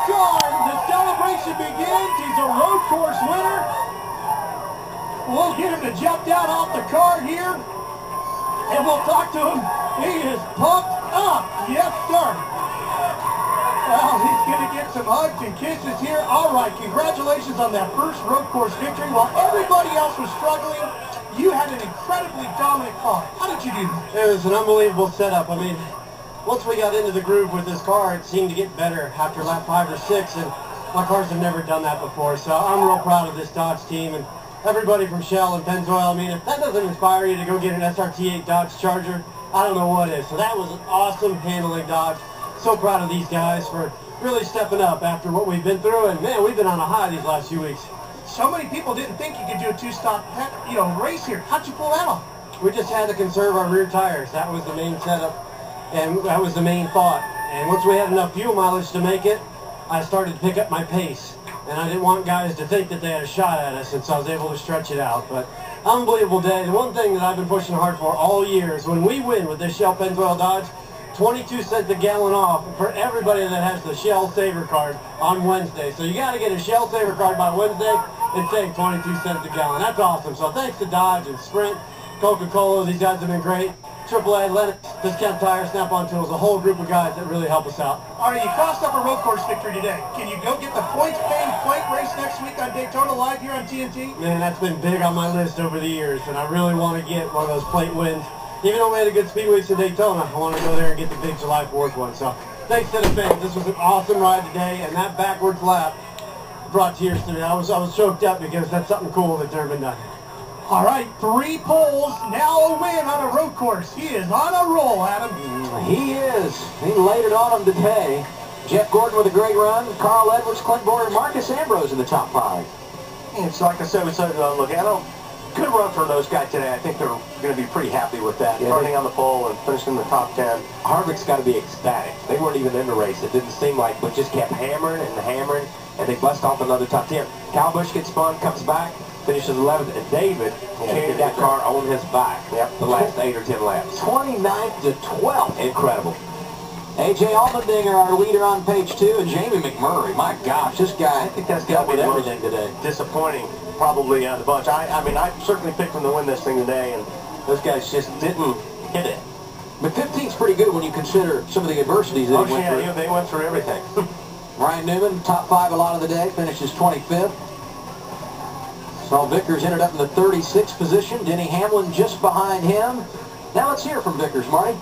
darn, the celebration begins. He's a road course winner. We'll get him to jump down off the car here, and we'll talk to him. He is pumped up. Yes, sir. Well, he's going to get some hugs and kisses here. All right, congratulations on that first road course victory. While everybody else was struggling, you had an incredibly dominant car. How did you do that? It was an unbelievable setup. I mean, once we got into the groove with this car, it seemed to get better after lap 5 or 6, and my cars have never done that before. So I'm real proud of this Dodge team and everybody from Shell and PENSKE. I mean, if that doesn't inspire you to go get an SRT8 Dodge Charger, I don't know what is. So that was an awesome handling Dodge. So proud of these guys for really stepping up after what we've been through, and man, we've been on a high these last few weeks. So many people didn't think you could do a two-stop, race here. How'd you pull that off? We just had to conserve our rear tires. That was the main setup, and that was the main thought. And once we had enough fuel mileage to make it, I started to pick up my pace. And I didn't want guys to think that they had a shot at us, and so I was able to stretch it out. But unbelievable day. The one thing that I've been pushing hard for all year is when we win with this Shell PENSKE Dodge, 22 cents a gallon off for everybody that has the Shell Saver card on Wednesday. So you got to get a Shell Saver card by Wednesday and save 22 cents a gallon. That's awesome. So thanks to Dodge and Sprint, Coca-Cola, these guys have been great. AAA, Lennox, Discount Tire, Snap-on Tools, a whole group of guys that really help us out. All right, you crossed up a road course victory today. Can you go get the points-paying plate race next week on Daytona Live here on TNT? Man, that's been big on my list over the years, and I really want to get one of those plate wins. Even though we had a good speed weeks in Daytona, I want to go there and get the big July 4th one. So thanks to the fans. This was an awesome ride today, and that backwards lap brought tears to me. I was choked up because that's something cool that's never been done. All right, 3 poles, now a win on a road course. He is on a roll, Adam. He is. He laid it on him today. Jeff Gordon with a great run. Carl Edwards, Clint Boyer, and Marcus Ambrose in the top 5. It's like I said, look, Adam, good run for those guys today. I think they're going to be pretty happy with that. Yeah, starting on the pole and finishing in the top 10. Harvick's got to be ecstatic. They weren't even in the race. It didn't seem like, but just kept hammering and hammering, and they bust off another top 10. Kyle Busch gets spun, comes back, finishes 11th, and David carried that car on his back the last 8 or 10 laps. 29th to 12th. Incredible. A.J. Allmendinger, our leader on page 2, and Jamie McMurray. My gosh, this guy, I think that's got to be everything today. Disappointing, probably, out of the bunch. I mean, I certainly picked them to win this thing today, and those guys just didn't hit it. But 15's pretty good when you consider some of the adversities that he went through. Yeah, they went through everything. Ryan Newman, top 5 a lot of the day, finishes 25th. Saul Vickers ended up in the 36th position. Denny Hamlin just behind him. Now let's hear from Vickers, Marty.